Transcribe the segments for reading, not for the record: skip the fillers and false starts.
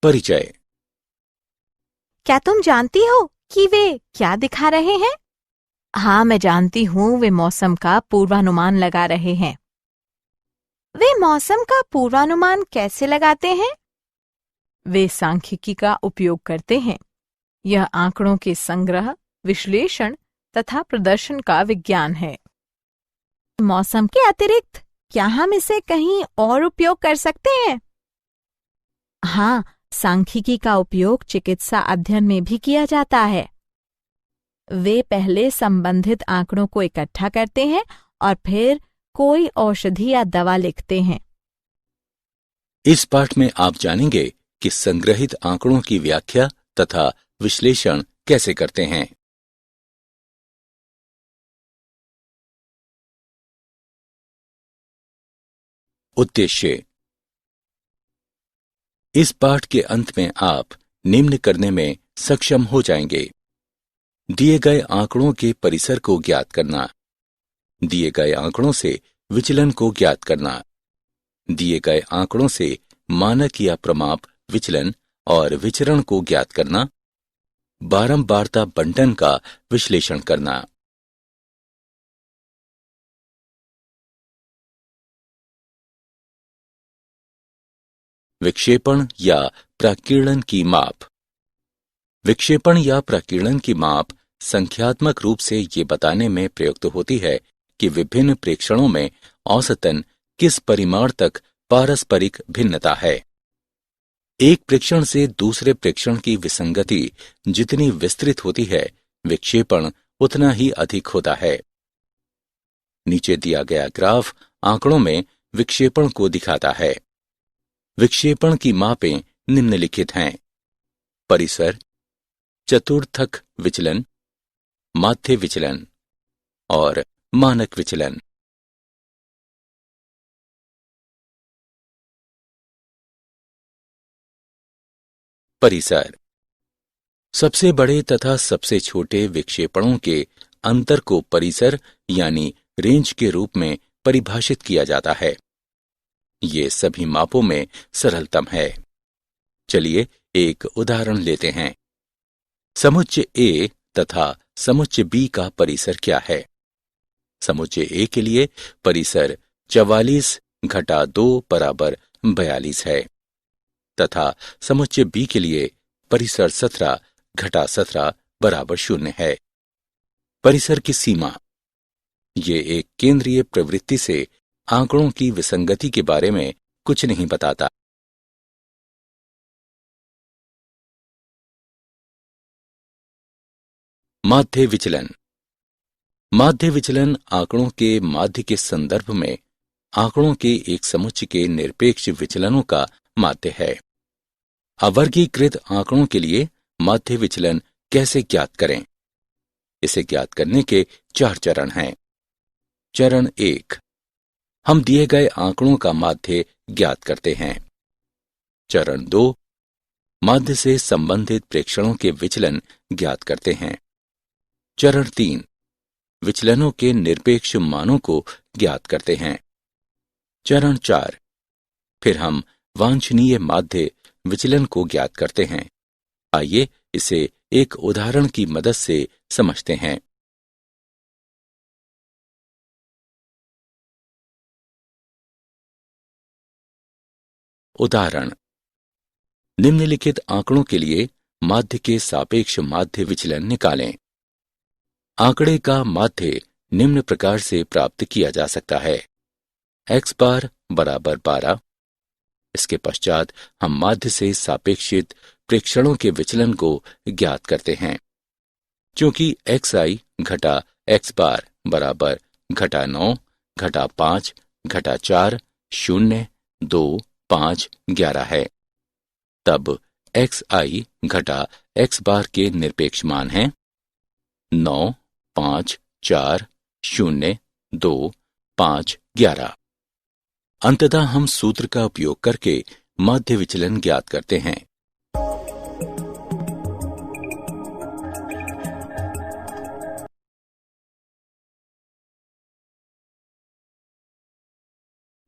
परिचय। क्या तुम जानती हो कि वे क्या दिखा रहे हैं? हाँ, मैं जानती हूँ, वे मौसम का पूर्वानुमान लगा रहे हैं। वे मौसम का पूर्वानुमान कैसे लगाते हैं? वे सांख्यिकी का उपयोग करते हैं। यह आंकड़ों के संग्रह, विश्लेषण तथा प्रदर्शन का विज्ञान है। मौसम के अतिरिक्त क्या हम इसे कहीं और उपयोग कर सकते हैं? हाँ, सांख्यिकी का उपयोग चिकित्सा अध्ययन में भी किया जाता है। वे पहले संबंधित आंकड़ों को इकट्ठा करते हैं और फिर कोई औषधि या दवा लिखते हैं। इस पाठ में आप जानेंगे कि संग्रहित आंकड़ों की व्याख्या तथा विश्लेषण कैसे करते हैं। उद्देश्य। इस पाठ के अंत में आप निम्न करने में सक्षम हो जाएंगे। दिए गए आंकड़ों के परिसर को ज्ञात करना, दिए गए आंकड़ों से विचलन को ज्ञात करना, दिए गए आंकड़ों से मानक या प्रमाप विचलन और विचरण को ज्ञात करना, बारंबारता बंटन का विश्लेषण करना। विक्षेपण या प्रकीर्णन की माप। विक्षेपण या प्रकीर्णन की माप संख्यात्मक रूप से ये बताने में प्रयुक्त होती है कि विभिन्न प्रेक्षणों में औसतन किस परिमाण तक पारस्परिक भिन्नता है। एक प्रेक्षण से दूसरे प्रेक्षण की विसंगति जितनी विस्तृत होती है, विक्षेपण उतना ही अधिक होता है। नीचे दिया गया ग्राफ आंकड़ों में विक्षेपण को दिखाता है। विक्षेपण की मापें निम्नलिखित हैं: परिसर, चतुर्थक विचलन, माध्य विचलन और मानक विचलन। परिसर। सबसे बड़े तथा सबसे छोटे विक्षेपणों के अंतर को परिसर यानी रेंज के रूप में परिभाषित किया जाता है। ये सभी मापों में सरलतम है। चलिए एक उदाहरण लेते हैं। समुच्चय A तथा समुच्चय B का परिसर क्या है? समुच्चय A के लिए परिसर 44 घटा 2 बराबर 42 है तथा समुच्चय B के लिए परिसर 17 घटा 17 बराबर 0 है। परिसर की सीमा। ये एक केंद्रीय प्रवृत्ति से आंकड़ों की विसंगति के बारे में कुछ नहीं बताता। माध्य विचलन। माध्य विचलन आंकड़ों के माध्य के संदर्भ में आंकड़ों के एक समुच्चय के निरपेक्ष विचलनों का माध्य है। अवर्गीकृत आंकड़ों के लिए माध्य विचलन कैसे ज्ञात करें? इसे ज्ञात करने के 4 चरण हैं। चरण 1, हम दिए गए आंकड़ों का माध्य ज्ञात करते हैं। चरण 2, माध्य से संबंधित प्रेक्षणों के विचलन ज्ञात करते हैं। चरण 3, विचलनों के निरपेक्ष मानों को ज्ञात करते हैं। चरण 4, फिर हम वांछनीय माध्य विचलन को ज्ञात करते हैं। आइए इसे एक उदाहरण की मदद से समझते हैं। उदाहरण। निम्नलिखित आंकड़ों के लिए माध्य के सापेक्ष माध्य विचलन निकालें। आंकड़े का माध्य निम्न प्रकार से प्राप्त किया जा सकता है: x बार बराबर 12। इसके पश्चात हम माध्य से सापेक्षित प्रेक्षणों के विचलन को ज्ञात करते हैं। क्योंकि xi घटा x बार बराबर घटा 9 घटा 5 घटा 4 0 2 5 11 है, तब xi घटा x बार के निरपेक्ष मान हैं 9 5 4 0 2 5 11। अंततः हम सूत्र का उपयोग करके माध्य विचलन ज्ञात करते हैं।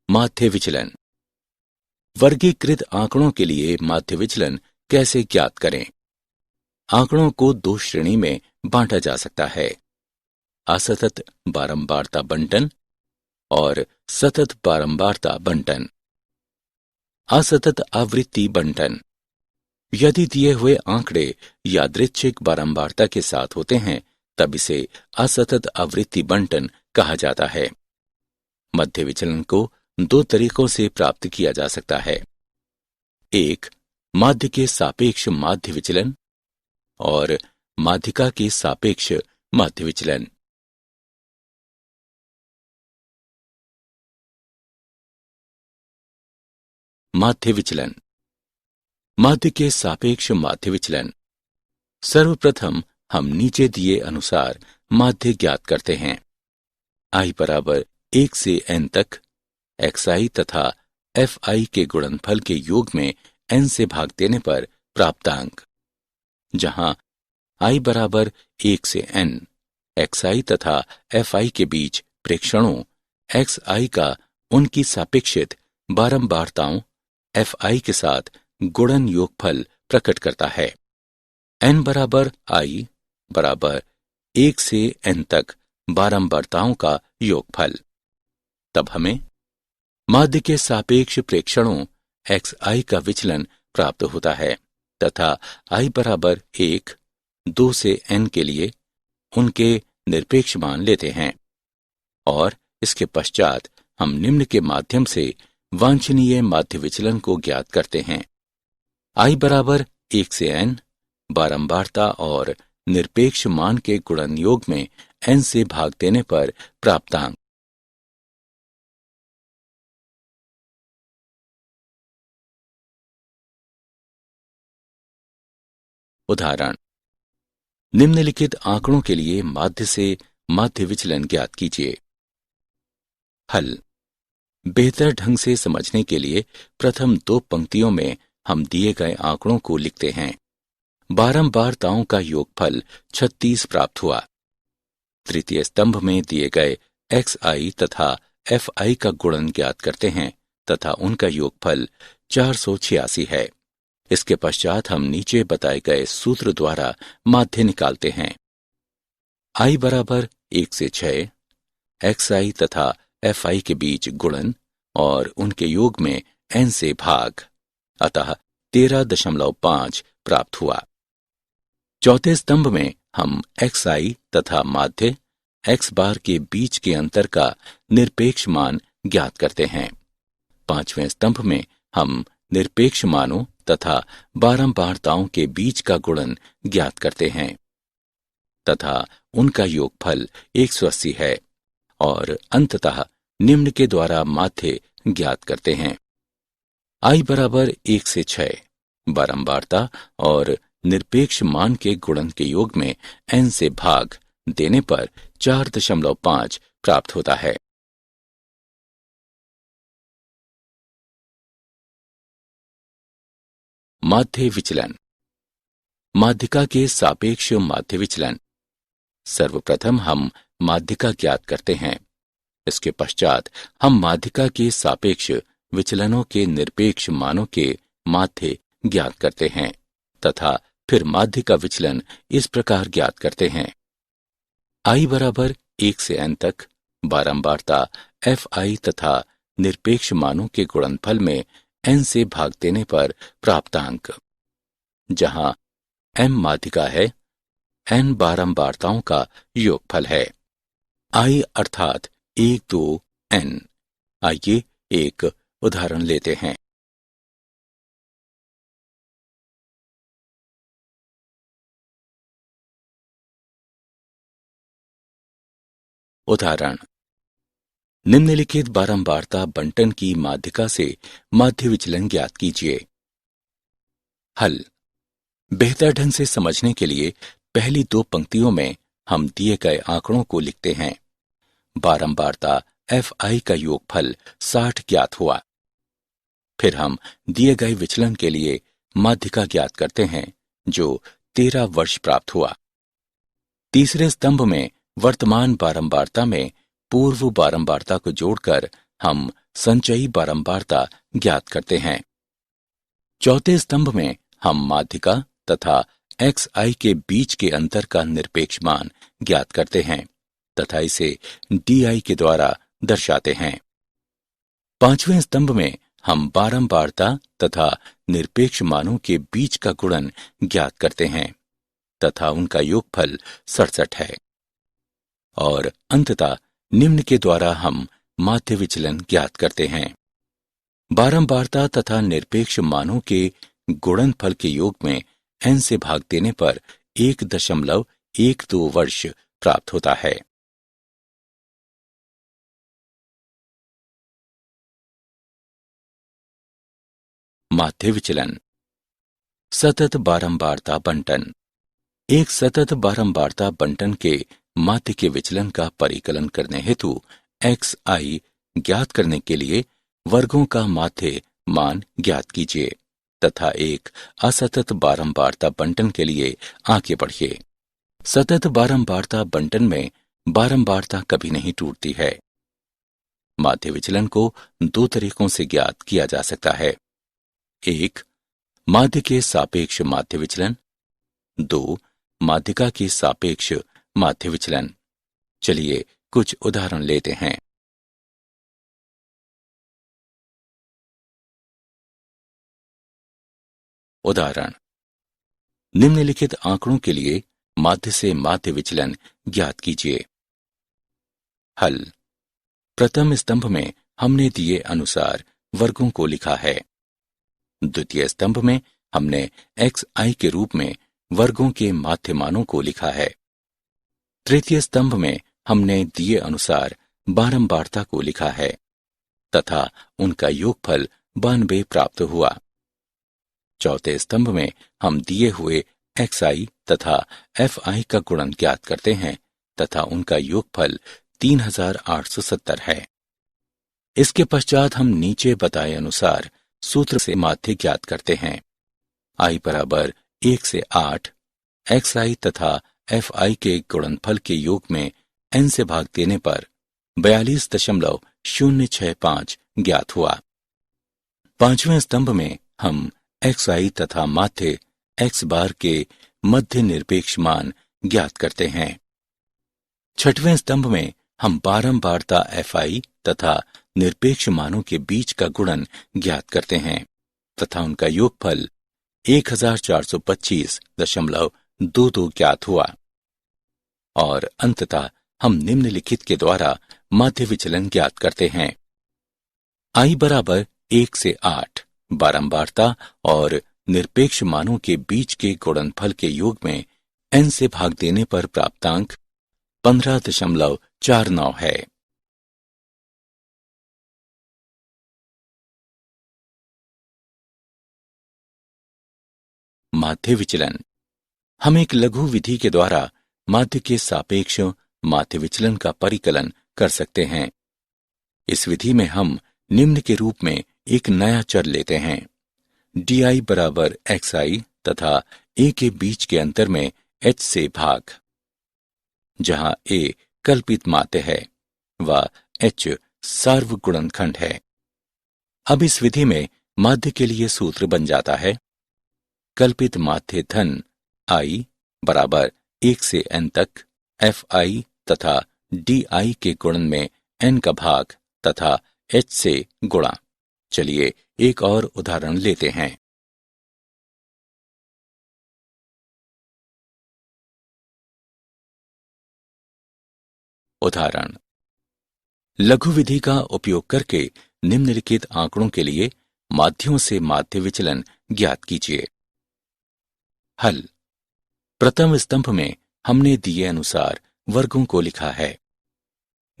माध्य विचलन। वर्गीकृत आंकड़ों के लिए माध्य विचलन कैसे ज्ञात करें? आंकड़ों को दो श्रेणी में बांटा जा सकता है, असतत बारंबारता बंटन और सतत बारंबारता बंटन। असतत आवृत्ति बंटन: यदि दिए हुए आंकड़े यादृच्छिक बारंबारता के साथ होते हैं तब इसे असतत आवृत्ति बंटन कहा जाता है। मध्य विचलन को दो तरीकों से प्राप्त किया जा सकता है, एक माध्य के सापेक्ष माध्य विचलन और माध्यिका के सापेक्ष माध्य विचलन। माध्य विचलन। माध्य के सापेक्ष माध्य विचलन। सर्वप्रथम हम नीचे दिए अनुसार माध्य ज्ञात करते हैं। i बराबर 1 से n तक xi तथा fi के गुणनफल के योग में n से भाग देने पर प्राप्तांक, जहां i बराबर 1 से n xi तथा fi के बीच प्रेक्षणों xi का उनकी सापेक्षित बारंबारताओं fi के साथ गुणन योगफल प्रकट करता है। n बराबर i बराबर 1 से n तक बारंबारताओं का योगफल। तब हमें माध्य के सापेक्ष प्रेक्षणों xi का विचलन प्राप्त होता है तथा i बराबर 1, 2 से n के लिए उनके निरपेक्ष मान लेते हैं और इसके पश्चात हम निम्न के माध्यम से वांछनीय माध्य विचलन को ज्ञात करते हैं। i बराबर 1 से n बारंबारता और निरपेक्ष मान के गुणन योग में n से भाग देने पर प्राप्तांक। उदाहरण: निम्नलिखित आंकड़ों के लिए माध्य से माध्य विचलन ज्ञात कीजिए। हल: बेहतर ढंग से समझने के लिए प्रथम दो पंक्तियों में हम दिए गए आंकड़ों को लिखते हैं। बारंबारताओं का योगफल 36 प्राप्त हुआ। तृतीय स्तंभ में दिए गए xi तथा fi का गुणन ज्ञात करते हैं तथा उनका योगफल 486 है। इसके पश्चात हम नीचे बताए गए सूत्र द्वारा माध्य निकालते हैं। i बराबर 1 से 6 xi तथा fi के बीच गुणन और उनके योग में n से भाग, अतः 13.5 प्राप्त हुआ। चौथे स्तंभ में हम xi तथा माध्य x बार के बीच के अंतर का निरपेक्ष मान ज्ञात करते हैं। पांचवें स्तंभ में हम निरपेक्ष मानों तथा बारंबारताओं के बीच का गुणन ज्ञात करते हैं तथा उनका योगफल 180 है और अंततः निम्न के द्वारा माध्य ज्ञात करते हैं। i बराबर 1 से 6 बारंबारता और निरपेक्ष मान के गुणन के योग में n से भाग देने पर 4.5 प्राप्त होता है। माध्य विचलन। माध्यिका के सापेक्ष माध्य विचलन। सर्वप्रथम हम माध्यिका ज्ञात करते हैं। इसके पश्चात हम माध्यिका के सापेक्ष विचलनों के निरपेक्ष मानों के माध्य ज्ञात करते हैं तथा फिर माध्य का विचलन इस प्रकार ज्ञात करते हैं। i बराबर 1 से n तक बारंबारता fi तथा निरपेक्ष मानों के गुणनफल में n से भाग देने पर प्राप्तांक, जहां m माध्यिका है, n बारंबारताओं का योगफल है। i अर्थात 1, 2, n। आइए एक उदाहरण लेते हैं। उदाहरण: निम्नलिखित बारंबारता बंटन की माध्यिका से माध्य विचलन ज्ञात कीजिए। हल: बेहतर ढंग से समझने के लिए पहली दो पंक्तियों में हम दिए गए आंकड़ों को लिखते हैं। बारंबारता fi का योगफल 60 ज्ञात हुआ। फिर हम दिए गए विचलन के लिए माध्यिका ज्ञात करते हैं जो 13 वर्ष प्राप्त हुआ। तीसरे स्तंभ में वर्तमान बारंबारता में पूर्व बारंबारता को जोड़कर हम संचयी बारंबारता ज्ञात करते हैं। चौथे स्तंभ में हम माध्यिका तथा xi के बीच के अंतर का निरपेक्ष मान ज्ञात करते हैं तथा इसे di के द्वारा दर्शाते हैं। पांचवें स्तंभ में हम बारंबारता तथा निरपेक्ष मानों के बीच का गुणन ज्ञात करते हैं तथा उनका योगफल 67 है। और अंततः निम्न के द्वारा हम माध्य विचलन ज्ञात करते हैं। बारंबारता तथा निरपेक्ष मानों के गुणनफल के योग में n से भाग देने पर 1.12 वर्ष प्राप्त होता है। माध्य विचलन। सतत बारंबारता बंटन। एक सतत बारंबारता बंटन के माध्य के विचलन का परिकलन करने हेतु xi ज्ञात करने के लिए वर्गों का माध्य मान ज्ञात कीजिए तथा एक असतत बारंबारता बंटन के लिए आगे बढ़िए। सतत बारंबारता बंटन में बारंबारता कभी नहीं टूटती है। माध्य विचलन को दो तरीकों से ज्ञात किया जा सकता है। एक, माध्य के सापेक्ष माध्य विचलन। दो, माध्यिका के सापेक्ष माध्य विचलन। चलिए कुछ उदाहरण लेते हैं। उदाहरण, निम्नलिखित आंकड़ों के लिए माध्य से माध्य विचलन ज्ञात कीजिए। हल। प्रथम स्तंभ में हमने दिए अनुसार वर्गों को लिखा है। द्वितीय स्तंभ में हमने xi के रूप में वर्गों के माध्य मानों को लिखा है। तृतीय स्तंभ में हमने दिए अनुसार बारंबारता को लिखा है तथा उनका योगफल 92 प्राप्त हुआ। चौथे स्तंभ में हम दिए हुए xi तथा fi का गुणन ज्ञात करते हैं तथा उनका योगफल 3870 है। इसके पश्चात हम नीचे बताए अनुसार सूत्र से माध्य ज्ञात करते हैं। i बराबर 1 से 8 xi तथा fi के गुणनफल के योग में n से भाग देने पर 42.065 ज्ञात हुआ। पांचवें स्तंभ में हम xi तथा माध्य x बार के मध्य निरपेक्ष मान ज्ञात करते हैं। छठवें स्तंभ में हम बारंबारता fi तथा निरपेक्ष मानों के बीच का गुणन ज्ञात करते हैं तथा उनका योगफल 1425.22 ज्ञात हुआ। और अंततः हम निम्नलिखित के द्वारा माध्य विचलन ज्ञात करते हैं। i बराबर 1 से 8 बारंबारता और निरपेक्ष मानों के बीच के गुणनफल के योग में n से भाग देने पर प्राप्तांक 15.49 है। माध्य विचलन। हम एक लघु विधि के द्वारा माध्य के सापेक्ष माध्य विचलन का परिकलन कर सकते हैं। इस विधि में हम निम्न के रूप में एक नया चर लेते हैं। di बराबर xi तथा a के बीच के अंतर में h से भाग। जहां a कल्पित माध्य है व h सार्वगुणनखंड है। अब इस विधि में माध्य के लिए सूत्र बन जाता है। कल्पित माध्य धन i बराबर 1 से n तक fi तथा di के गुणन में n का भाग तथा h से गुणा। चलिए एक और उदाहरण लेते हैं। उदाहरण, लघु विधि का उपयोग करके निम्नलिखित आंकड़ों के लिए माध्यों से माध्य विचलन ज्ञात कीजिए। हल। प्रथम स्तंभ में हमने दिए अनुसार वर्गों को लिखा है।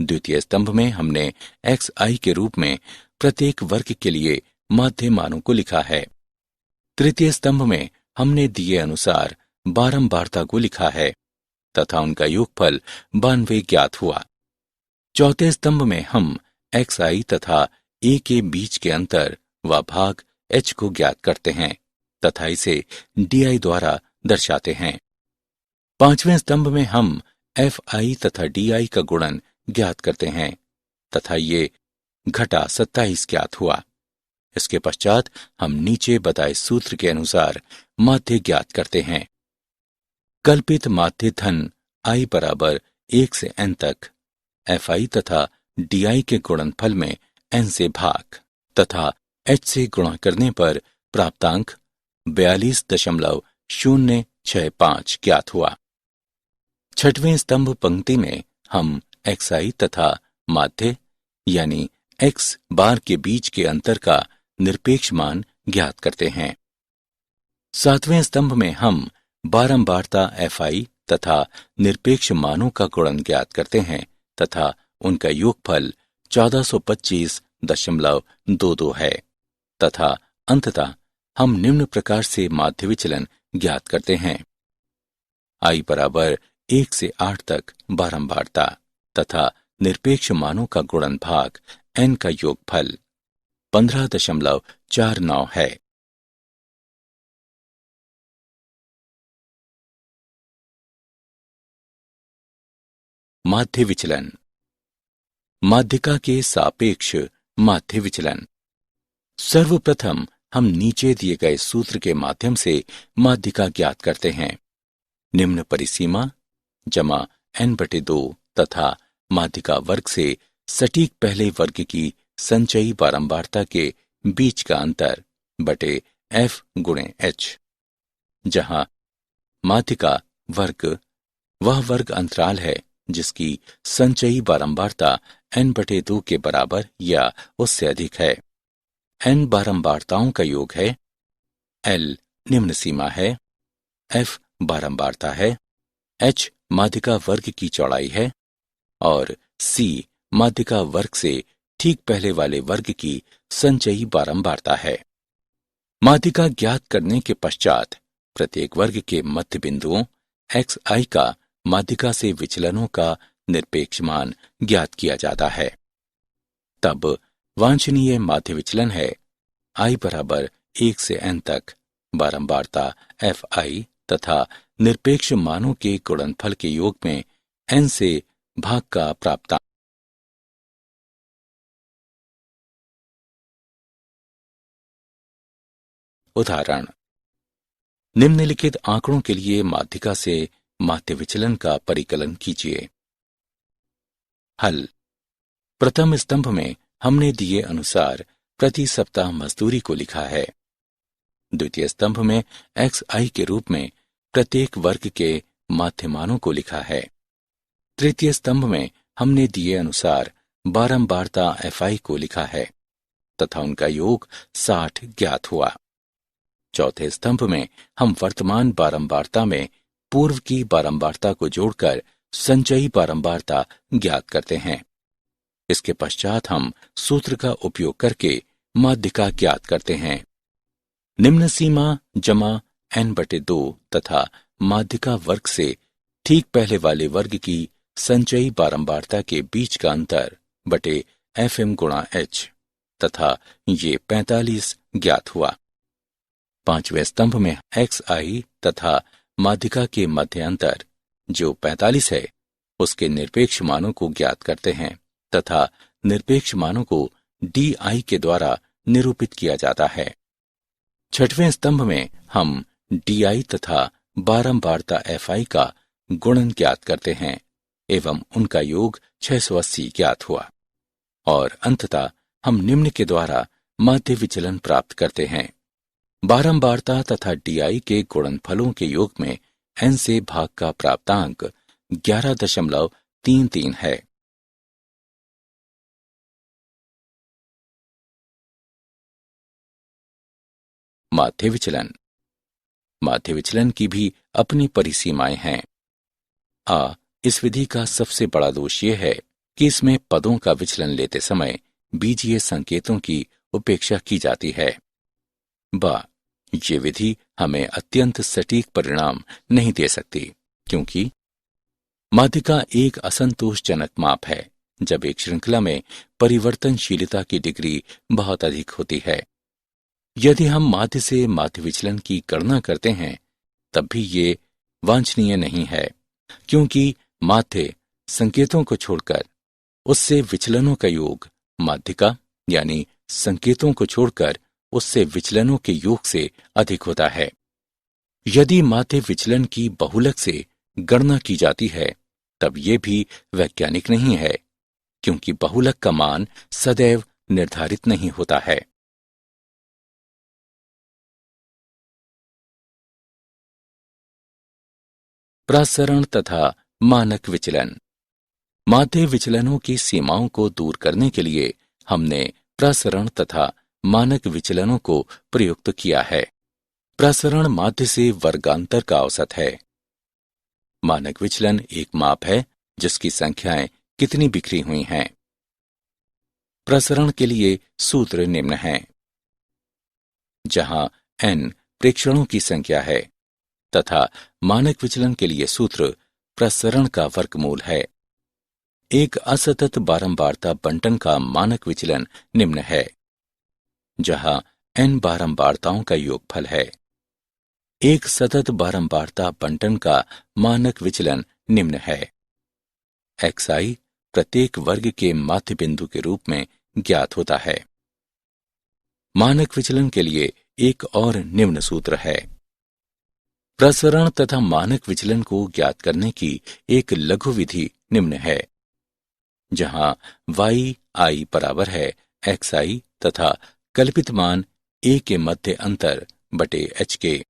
द्वितीय स्तंभ में हमने xi के रूप में प्रत्येक वर्ग के लिए माध्य मानों को लिखा है। तृतीय स्तंभ में हमने दिए अनुसार बारंबारता को लिखा है तथा उनका योगफल 92 ज्ञात हुआ। चौथे स्तंभ में हम xi तथा a के बीच के अंतर व भाग h को ज्ञात करते हैं तथा इसे di द्वारा दर्शाते हैं। पांचवें स्तंभ में हम fi तथा di का गुणन ज्ञात करते हैं तथा ये घटा 27 ज्ञात हुआ। इसके पश्चात हम नीचे बताए सूत्र के अनुसार माध्य ज्ञात करते हैं। कल्पित माध्य धन i बराबर 1 से n तक fi तथा di के गुणनफल में n से भाग तथा h से गुणा करने पर प्राप्तांक 42.065 ज्ञात हुआ। छठवें स्तंभ पंक्ति में हम xi तथा माध्य यानी x बार के बीच के अंतर का निरपेक्ष मान ज्ञात करते हैं। सातवें स्तंभ में हम बारंबारता fi तथा निरपेक्ष मानों का गुणन ज्ञात करते हैं तथा उनका योगफल 1425.22 है तथा अंततः हम निम्न प्रकार से माध्य विचलन ज्ञात करते हैं। i बराबर 1 से 8 तक बारंबारता तथा निरपेक्ष मानों का गुणन भाग n का योगफल 15.49 है। माध्य विचलन। माध्यिका के सापेक्ष माध्य विचलन। सर्वप्रथम हम नीचे दिए गए सूत्र के माध्यम से माध्यिका ज्ञात करते हैं। निम्न परिसीमा जमा n/2 तथा माध्यिका वर्ग से सटीक पहले वर्ग की संचयी बारंबारता के बीच का अंतर बटे f गुणे h, जहां माध्यिका वर्ग वह वर्ग अंतराल है जिसकी संचयी बारंबारता n/2 के बराबर या उससे अधिक है। n बारंबारताओं का योग है, l निम्न सीमा है, f बारंबारता है, h माध्यिका वर्ग की चौड़ाई है और c माध्यिका वर्ग से ठीक पहले वाले वर्ग की संचयी बारंबारता है। माध्यिका ज्ञात करने के पश्चात प्रत्येक वर्ग के मध्य बिंदुओं xi का माध्यिका से विचलनों का निरपेक्ष मान ज्ञात किया जाता है। तब वांछनीय माध्य विचलन है i बराबर 1 से n तक बारंबारता fi तथा निरपेक्ष मानों के गुणनफल के योग में n से भाग का प्राप्तांक। उदाहरण, निम्नलिखित आंकड़ों के लिए माध्यिका से माध्य विचलन का परिकलन कीजिए। हल। प्रथम स्तंभ में हमने दिए अनुसार प्रति सप्ताह मजदूरी को लिखा है। द्वितीय स्तंभ में xi के रूप में प्रत्येक वर्ग के माध्य मानों को लिखा है। तृतीय स्तंभ में हमने दिए अनुसार बारंबारता fi को लिखा है तथा उनका योग 60 ज्ञात हुआ। चौथे स्तंभ में हम वर्तमान बारंबारता में पूर्व की बारंबारता को जोड़कर संचयी बारंबारता ज्ञात करते हैं। इसके पश्चात हम सूत्र का उपयोग करके माध्यिका ज्ञात करते हैं। निम्न सीमा जमा n/2 तथा माध्यिका वर्ग से ठीक पहले वाले वर्ग की संचयी बारंबारता के बीच का अंतर बटे fm गुणा h तथा ये 45 ज्ञात हुआ। पांचवें स्तंभ में xi तथा माध्यिका के मध्य अंतर जो 45 है उसके निरपेक्ष मानों को ज्ञात करते हैं तथा निरपेक्ष मानों को di के द्वारा निरूपित किया जाता है। छठवें स्तंभ में हम di तथा बारंबारता fi का गुणन ज्ञात करते हैं एवं उनका योग 680 ज्ञात हुआ और अंततः हम निम्न के द्वारा माध्य विचलन प्राप्त करते हैं। बारंबारता तथा di के गुणनफलों के योग में n से भाग का प्राप्तांक 11.33 है। माध्य विचलन। माध्य विचलन की भी अपनी परिसीमाएं हैं। इस विधि का सबसे बड़ा दोष यह है कि इसमें पदों का विचलन लेते समय बीजीय संकेतों की उपेक्षा की जाती है। ये विधि हमें अत्यंत सटीक परिणाम नहीं दे सकती क्योंकि माध्यिका एक असंतोषजनक माप है जब एक श्रृंखला में परिवर्तनशीलता की डिग्री बहुत अधिक होती है। यदि हम माध्य से माध्य विचलन की गणना करते हैं तब भी ये वांछनीय नहीं है क्योंकि माध्य संकेतों को छोड़कर उससे विचलनों का योग माध्यिका यानी संकेतों को छोड़कर उससे विचलनों के योग से अधिक होता है। यदि माध्य विचलन की बहुलक से गणना की जाती है तब ये भी वैज्ञानिक नहीं है, क्योंकि बहुलक का मान सदैव निर्धारित नहीं होता है। प्रसरण तथा मानक विचलन। माध्य विचलनों की सीमाओं को दूर करने के लिए हमने प्रसरण तथा मानक विचलनों को प्रयुक्त किया है। प्रसरण माध्य से वर्गांतर का औसत है। मानक विचलन एक माप है जिसकी संख्याएं कितनी बिखरी हुई हैं। प्रसरण के लिए सूत्र निम्न हैं। जहां n प्रेक्षणों की संख्या है तथा मानक विचलन के लिए सूत्र प्रसरण का वर्गमूल है। एक असतत बारंबारता बंटन का मानक विचलन निम्न है, जहां n बारंबारताओं का योगफल है। एक सतत बारंबारता बंटन का मानक विचलन निम्न है। xi प्रत्येक वर्ग के माध्य बिंदु के रूप में ज्ञात होता है। मानक विचलन के लिए एक और निम्न सूत्र है। प्रसरण तथा मानक विचलन को ज्ञात करने की एक लघु विधि निम्न है, जहां yi बराबर है xi तथा कल्पित मान a के मध्य अंतर बटे h के।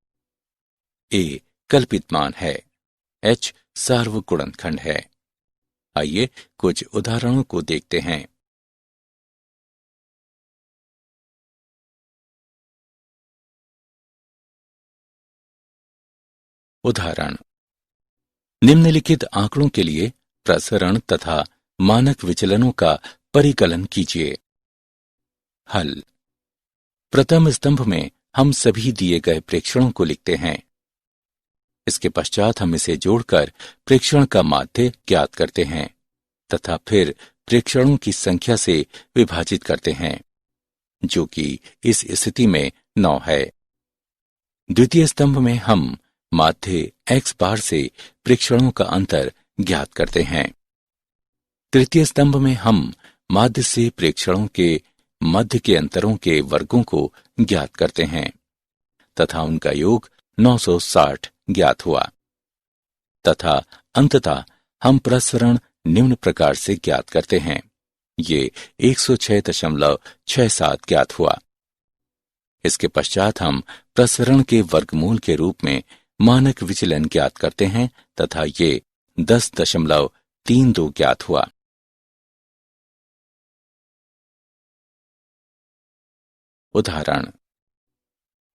a कल्पित मान है, h सार्वगुणनखंड है। आइए कुछ उदाहरणों को देखते हैं। उदाहरण: निम्नलिखित आंकड़ों के लिए प्रसरण तथा मानक विचलनों का परिकलन कीजिए। हल: प्रथम स्तंभ में हम सभी दिए गए प्रेक्षणों को लिखते हैं। इसके पश्चात हम इसे जोड़कर प्रेक्षण का माध्य ज्ञात करते हैं तथा फिर प्रेक्षणों की संख्या से विभाजित करते हैं, जो कि इस स्थिति में 9 है। द्वितीय स्तंभ में हम माध्य x बार से प्रेक्षणों का अंतर ज्ञात करते हैं। तृतीय स्तंभ में हम माध्य से प्रेक्षणों के मध्य के अंतरों के वर्गों को ज्ञात करते हैं तथा उनका योग 960 ज्ञात हुआ तथा अंततः हम प्रसरण निम्न प्रकार से ज्ञात करते हैं। ये 106.67 ज्ञात हुआ। इसके पश्चात हम प्रसरण के वर्गमूल के रूप में मानक विचलन ज्ञात करते हैं तथा ये 10.32 ज्ञात हुआ। उदाहरण: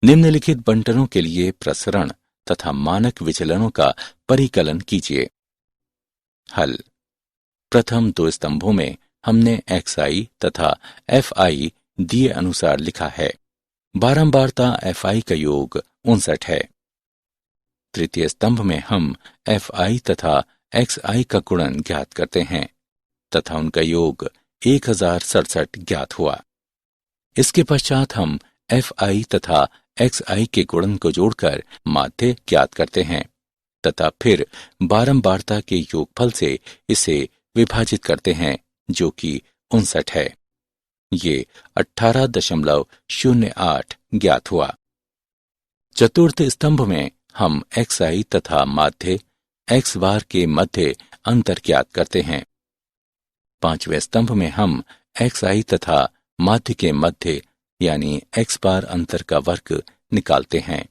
निम्नलिखित बंटनों के लिए प्रसरण तथा मानक विचलनों का परिकलन कीजिए। हल: प्रथम 2 स्तंभों में हमने xi तथा fi दिए अनुसार लिखा है। बारंबारता fi का योग 59 है। तृतीय स्तंभ में हम fi तथा xi का गुणन ज्ञात करते हैं तथा उनका योग 1067 ज्ञात हुआ। इसके पश्चात हम fi तथा xi के गुणन को जोड़कर माध्य ज्ञात करते हैं तथा फिर बारंबारता के योगफल से इसे विभाजित करते हैं, जो कि 59 है। ये 18.08 ज्ञात हुआ। चतुर्थ स्तंभ में हम xi तथा माध्य x बार के मध्य अंतर ज्ञात करते हैं। पांचवें स्तंभ में हम xi तथा माध्य के मध्य यानी x बार अंतर का वर्ग निकालते हैं।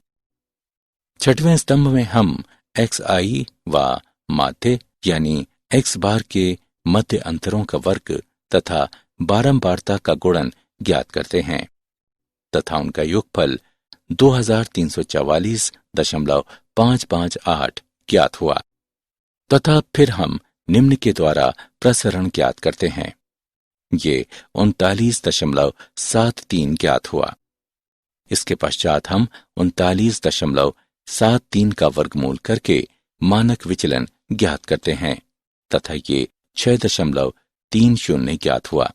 छठवें स्तंभ में हम xi व माध्य यानी x बार के मध्य अंतरों का वर्ग तथा बारंबारता का गुणन ज्ञात करते हैं तथा उनका योगफल 2344.558 ज्ञात हुआ तथा फिर हम निम्न के द्वारा प्रसरण ज्ञात करते हैं। ये 39.73 ज्ञात हुआ। इसके पश्चात हम 39.73 का वर्गमूल करके मानक विचलन ज्ञात करते हैं तथा ये 6.30 ज्ञात हुआ।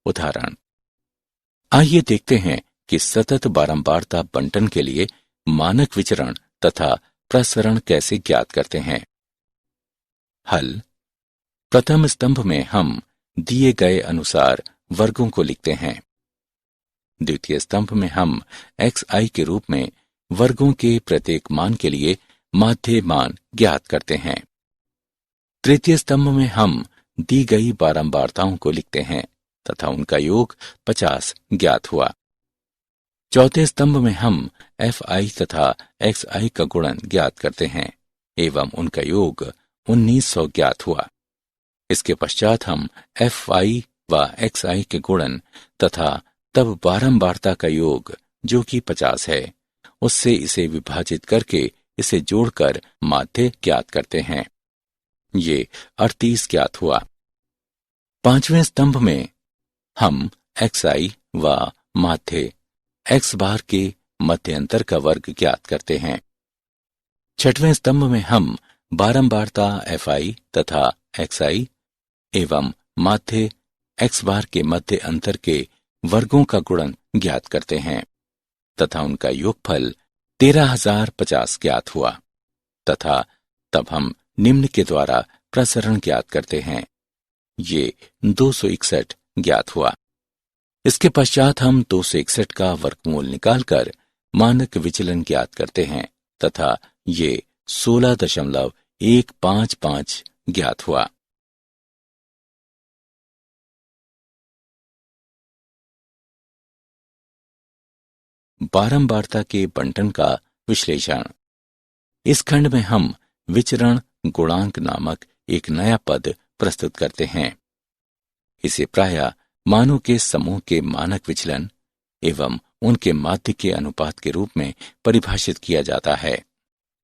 उदाहरण: आइए देखते हैं कि सतत बारंबारता बंटन के लिए मानक विचरण तथा प्रसरण कैसे ज्ञात करते हैं। हल। प्रथम स्तंभ में हम दिए गए अनुसार वर्गों को लिखते हैं। द्वितीय स्तंभ में हम xi के रूप में वर्गों के प्रत्येक मान के लिए माध्य मान ज्ञात करते हैं। तृतीय स्तंभ में हम दी गई बारंबारताओं को लिखते हैं तथा उनका योग 50 ज्ञात हुआ। चौथे स्तंभ में हम fi तथा xi का गुणन ज्ञात करते हैं एवं उनका योग 1900 ज्ञात हुआ। इसके पश्चात हम fi व xi के गुणन तथा तब बारंबारता का योग जो कि 50 है उससे इसे विभाजित करके इसे जोड़कर माध्य ज्ञात करते हैं। ये 38 ज्ञात हुआ। पांचवें स्तंभ में हम xi व माध्य x बार के मध्य अंतर का वर्ग ज्ञात करते हैं। छठवें स्तंभ में हम बारंबारता fi तथा xi एवं माध्य x बार के मध्य अंतर के वर्गों का गुणन ज्ञात करते हैं तथा उनका योगफल 13,050 ज्ञात हुआ तथा तब हम निम्न के द्वारा प्रसरण ज्ञात करते हैं। ये 261 ज्ञात हुआ। इसके पश्चात हम 261 का वर्गमूल निकालकर मानक विचलन ज्ञात करते हैं तथा ये 16.155 ज्ञात हुआ। बारंबारता के बंटन का विश्लेषण। इस खंड में हम विचरण गुणांक नामक एक नया पद प्रस्तुत करते हैं। इसे प्रायः मानों के समूह के मानक विचलन एवं उनके माध्य के अनुपात के रूप में परिभाषित किया जाता है।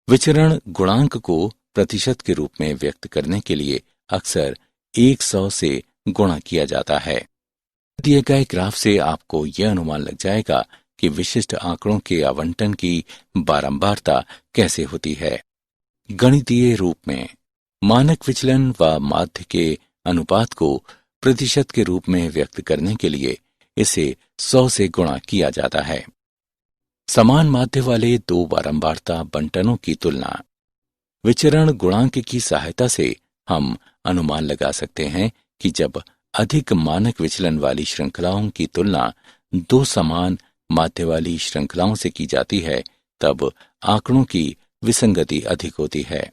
विचरण गुणांक को प्रतिशत के रूप में व्यक्त करने के लिए अक्सर 100 से गुणा किया जाता है। दिए गए ग्राफ से आपको यह अनुमान लग जाएगा कि विशिष्ट आंकड़ों के आवंटन की बारंबारता कैसे होती है। गणितीय रूप में मानक विचलन व माध्य के अनुपात को प्रतिशत के रूप में व्यक्त करने के लिए इसे 100 से गुणा किया जाता है। समान माध्य वाले दो बारंबारता बंटनों की तुलना। विचरण गुणांक की सहायता से हम अनुमान लगा सकते हैं कि जब अधिक मानक विचलन वाली श्रृंखलाओं की तुलना दो समान माध्य वाली श्रृंखलाओं से की जाती है तब आंकड़ों की विसंगति अधिक होती है।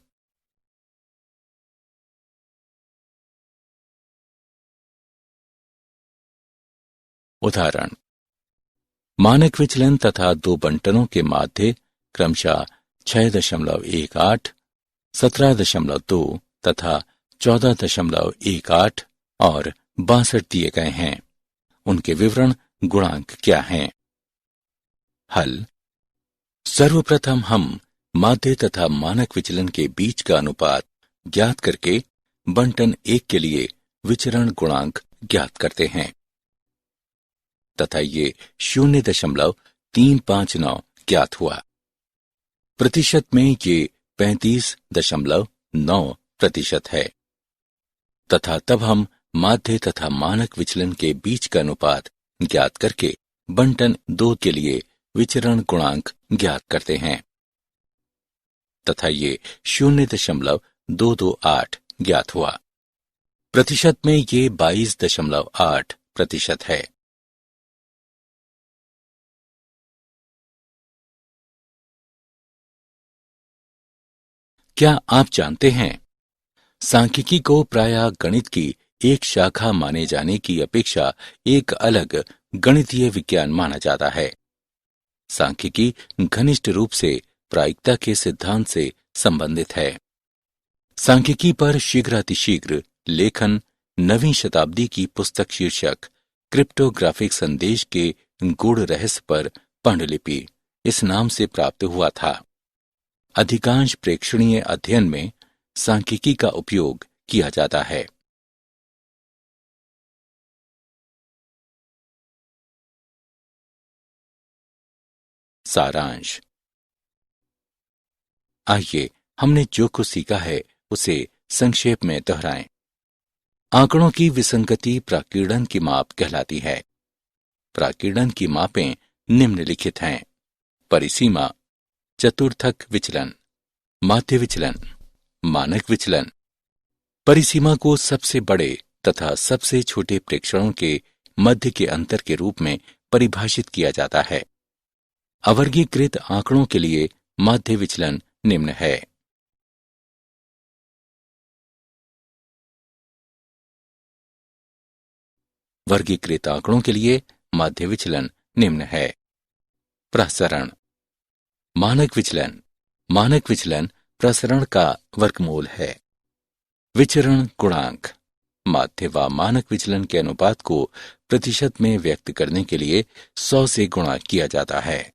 उदाहरण, मानक विचलन तथा दो बंटनों के माध्य क्रमशः 6.18, 17.2 तथा 14.18 और 62 दिए गए हैं। उनके विवरण गुणांक क्या हैं? हल। सर्वप्रथम हम माध्य तथा मानक विचलन के बीच का अनुपात ज्ञात करके बंटन 1 के लिए विचरण गुणांक ज्ञात करते हैं तथा ये 0.359 ज्ञात हुआ। प्रतिशत में ये 35.9% है तथा तब हम माध्य तथा मानक विचलन के बीच का अनुपात ज्ञात करके बंटन 2 के लिए विचरण गुणांक ज्ञात करते हैं तथा ये 0.228 ज्ञात हुआ। प्रतिशत में ये 22.8% है। क्या आप जानते हैं, सांख्यिकी को प्रायः गणित की एक शाखा माने जाने की अपेक्षा एक अलग गणितीय विज्ञान माना जाता है। सांख्यिकी घनिष्ठ रूप से प्रायिकता के सिद्धांत से संबंधित है। सांख्यिकी पर शीघ्रातिशीघ्र लेखन नवीं शताब्दी की पुस्तक शीर्षक क्रिप्टोग्राफिक संदेश के गूढ़ रहस्य पर पांडुलिपि इस नाम से प्राप्त हुआ था। अधिकांश प्रेक्षणीय अध्ययन में सांख्यिकी का उपयोग किया जाता है। सारांश। आइए हमने जो कुछ सीखा है उसे संक्षेप में दोहराएं। आंकड़ों की विसंगति प्राकीर्णन की माप कहलाती है। प्राकीर्णन की मापें निम्नलिखित हैं। परिसीमा, चतुर्थक विचलन, माध्य विचलन, मानक विचलन, परिसीमा को सबसे बड़े तथा सबसे छोटे प्रेक्षणों के मध्य के अंतर के रूप में परिभाषित किया जाता है। अवर्गीकृत आंकड़ों के लिए माध्य विचलन निम्न है। वर्गीकृत आंकड़ों के लिए माध्य विचलन निम्न है। प्रसरण। मानक विचलन प्रसरण का वर्गमूल है। विचरण गुणांक माध्य व मानक विचलन के अनुपात को प्रतिशत में व्यक्त करने के लिए 100 से गुणा किया जाता है।